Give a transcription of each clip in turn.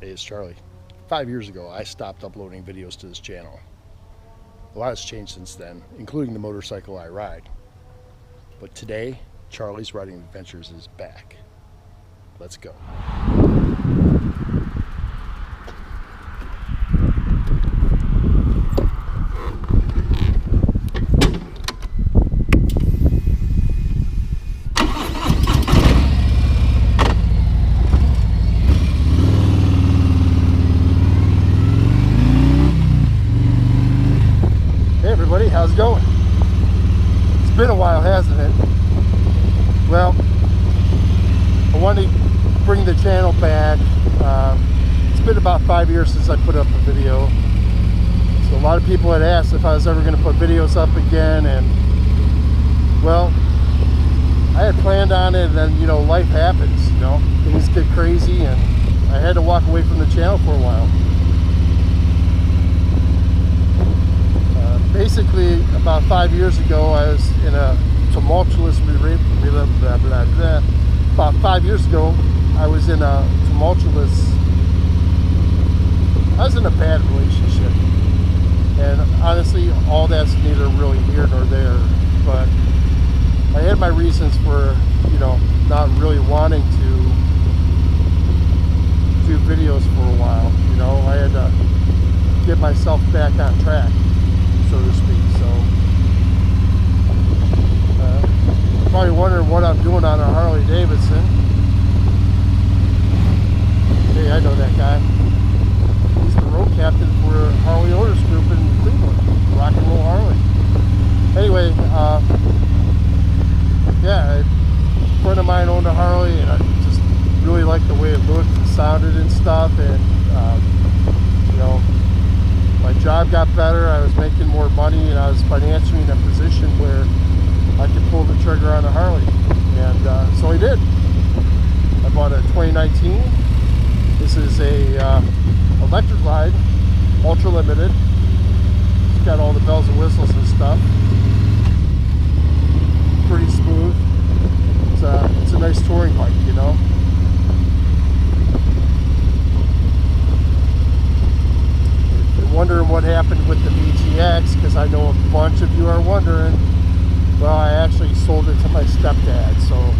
Hey, it's Charlie. 5 years ago, I stopped uploading videos to this channel. A lot has changed since then, including the motorcycle I ride. But today, Charlie's Riding Adventures is back. Let's go. How's it going? It's been a while, hasn't it? Well, I wanted to bring the channel back. It's been about 5 years since I put up a video. So a lot of people had asked if I was ever going to put videos up again, and well, I had planned on it, and then, you know, life happens, you know, things get crazy, and I had to walk away from the channel for a while. Basically, about 5 years ago, I was in a tumultuous about 5 years ago, I was in a bad relationship, and honestly, all that's neither really here nor there. But I had my reasons for, you know, not really wanting to do videos for a while. You know, I had to get myself back on track, so to speak. So probably wondering what I'm doing on a Harley-Davidson. Hey, I know that guy. He's the road captain for Harley Owners Group in Cleveland, Rock and Roll Harley. Anyway, yeah, a friend of mine owned a Harley, and I just really liked the way it looked and sounded and stuff. And you know, my job got better, I was making more money, and I was financially in a position where I could pull the trigger on a Harley. And so I did. I bought a 2019. This is a electric glide, ultra limited. It's got all the bells and whistles and stuff. Pretty smooth. It's a nice touring bike, you know. Wondering what happened with the VTX, because I know a bunch of you are wondering. Well, I actually sold it to my stepdad, so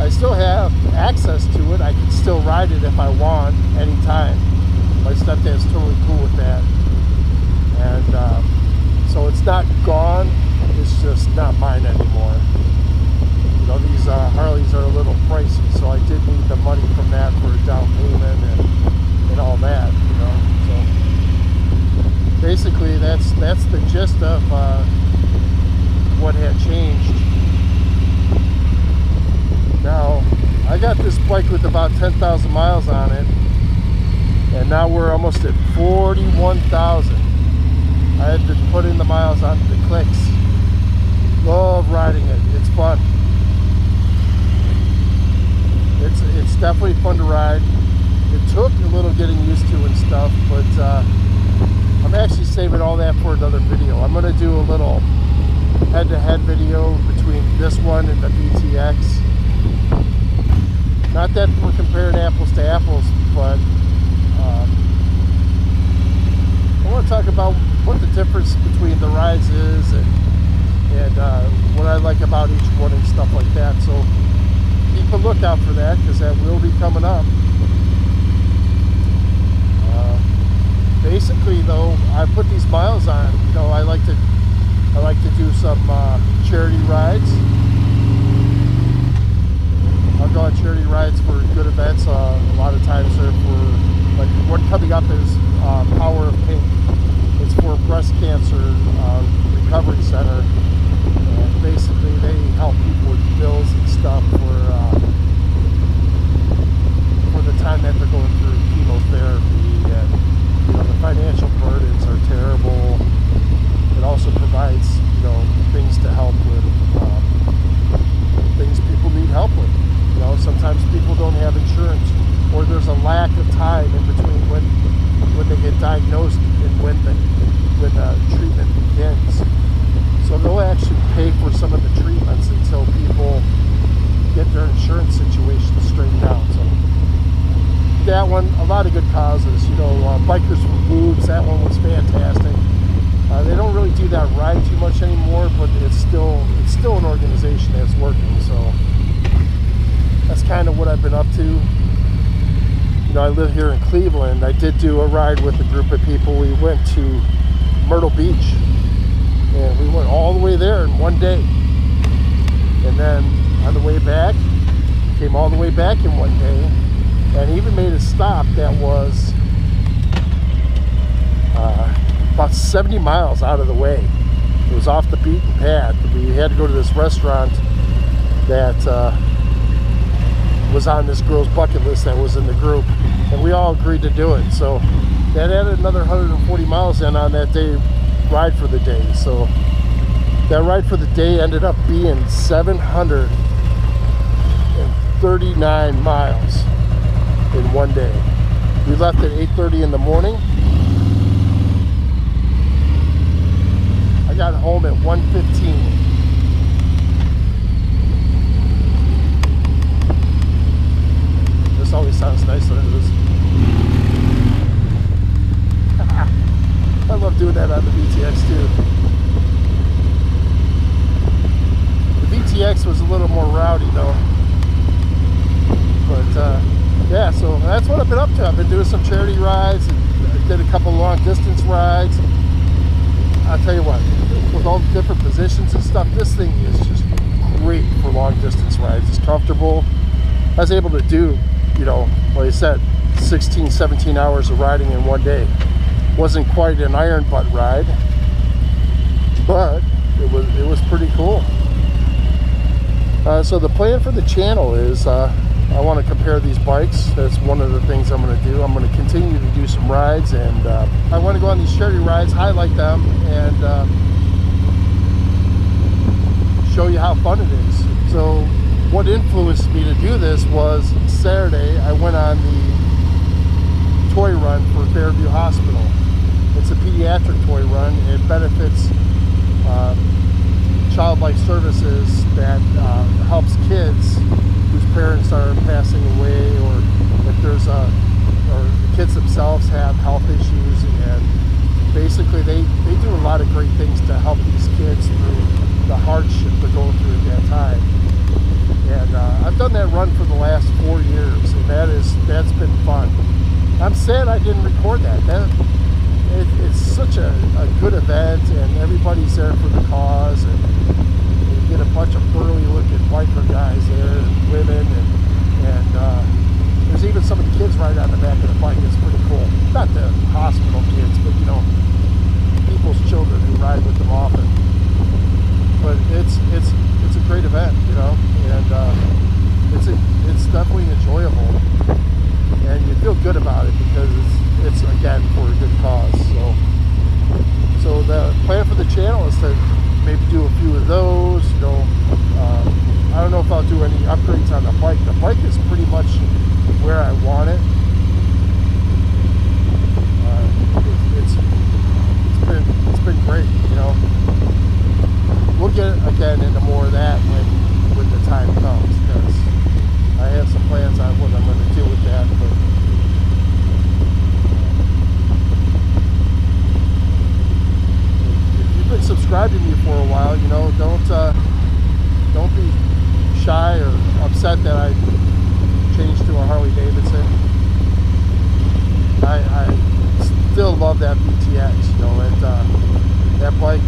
I still have access to it. I can still ride it if I want, anytime. My stepdad's totally cool with that. And so it's not gone, it's just not mine anymore. You know, these Harleys are a little pricey, so I did need the money from that for a down payment and all that, you know. So basically, that's the gist of what had changed. Now, I got this bike with about 10,000 miles on it, and now we're almost at 41,000. I had to put in the miles on the clicks. Love riding it. It's fun. It's definitely fun to ride. It took a little getting used to and stuff, but I'm actually saving all that for another video. I'm going to do a little head-to-head video between this one and the VTX. Not that we're comparing apples to apples, but I want to talk about what the difference between the rides is, and what I like about each one and stuff like that. So keep a lookout for that, because that will be coming up. Basically, though, I put these miles on. You know, I like to do some charity rides. I'll go on charity rides for good events. A lot of times they're for, like, one coming up is Power of Pink. It's for breast cancer recovery center. And basically, they help people with bills and stuff for the time that they're going through chemotherapy. And you know, the financial burdens are terrible. It also provides, you know, things to help with things people need help with. You know, sometimes people don't have insurance, or there's a lack of time in between when they get diagnosed and when treatment begins. So they'll actually pay for some of the treatments until people get their insurance situation straightened out. So that one, a lot of good causes. You know, Bikers for Boobs, that one was fantastic. They don't really do that ride too much anymore, but it's still an organization that's working. So that's kind of what I've been up to. You know, I live here in Cleveland. I did do a ride with a group of people. We went to Myrtle Beach, and we went all the way there in one day. And then on the way back, came all the way back in one day, and even made a stop that was about 70 miles out of the way. It was off the beaten path. We had to go to this restaurant that was on this girl's bucket list that was in the group, and we all agreed to do it. So that added another 140 miles in on that day ride for the day. So that ride for the day ended up being 739 miles in one day. We left at 8:30 in the morning. I got home at 1:15. This always sounds nicer than it is. I love doing that on the VTX too. The VTX was a little more rowdy though. But yeah, so that's what I've been up to. I've been doing some charity rides, and I did a couple long distance rides. I'll tell you what, with all the different positions and stuff, this thing is just great for long distance rides. It's comfortable. I was able to do, you know, like I said, 16, 17 hours of riding in one day. Wasn't quite an iron butt ride, but it was pretty cool. So the plan for the channel is I want to compare these bikes. That's one of the things I'm going to do. I'm going to continue to do some rides, and I want to go on these charity rides, highlight them, and show you how fun it is. So what influenced me to do this was Saturday I went on the toy run for Fairview Hospital. It's a pediatric toy run. It benefits Child Life Services that helps kids whose parents are passing away, or if there's or the kids themselves have health issues, and basically they do a lot of great things to help these kids through the hardship they're going through at that time. And I've done that run for the last 4 years, and that's been fun. I'm sad I didn't record that. It's such a good event, and everybody's there for the cause, and you get a bunch of burly looking biker guys there, and women, and there's even some of the kids right on the back of the bike. It's pretty cool. Not the hospital kids, but you know, people's children who ride with them often. But it's a great event, you know, and it's definitely enjoyable, and you feel good about it because it's again for a good cause. So the plan for the channel is to maybe do a few of those. You know, I don't know if I'll do any upgrades on the bike. The bike is pretty much where I want it. It's been great, you know. We'll get again into more of that when the time comes, because I have some plans on what I'm going to do with that. But if you've been subscribed to me for a while, you know, don't be shy or upset that I changed to a Harley-Davidson. I still love that VTX, you know, and that bike,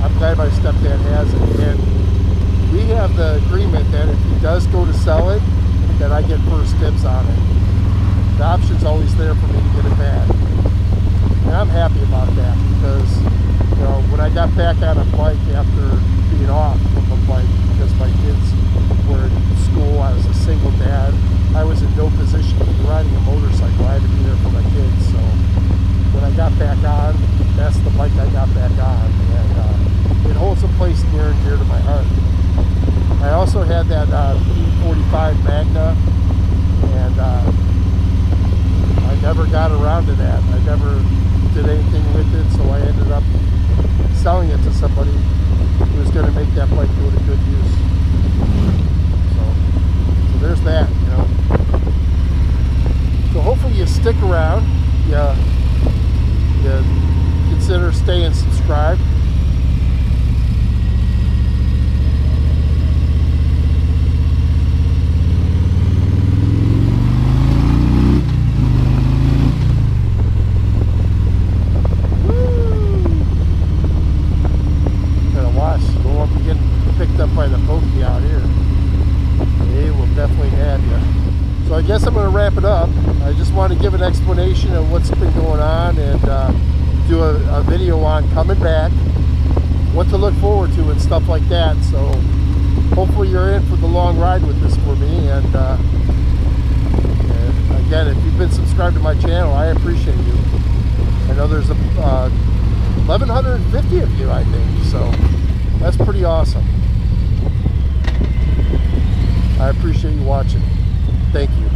I'm glad my stepdad has it, and we have the agreement that if he does go to sell it, that I get first dibs on it. The option's always there for me to get it back, and I'm happy about that, because you know, when I got back on a bike after being off of a bike because my kids were in school, I was a single dad, I was in no position to be riding a motorcycle. I had to be there for my kids. So when I got back on, that's the bike I got back on, and it holds a place near and dear to my heart. I also had that E45 Magna, and I never got around to that. I never did anything with it, so I ended up selling it to somebody who was going to make that bike go to good use. So there's that, you know. So hopefully you stick around. You consider staying subscribed. By the pokey out here, they will definitely have you. So I guess I'm going to wrap it up. I just want to give an explanation of what's been going on and do a video on coming back, what to look forward to and stuff like that. So hopefully you're in for the long ride with this for me, and again, if you've been subscribed to my channel, I appreciate you. I know there's 1,150 of you, I think, so that's pretty awesome. I appreciate you watching. Thank you.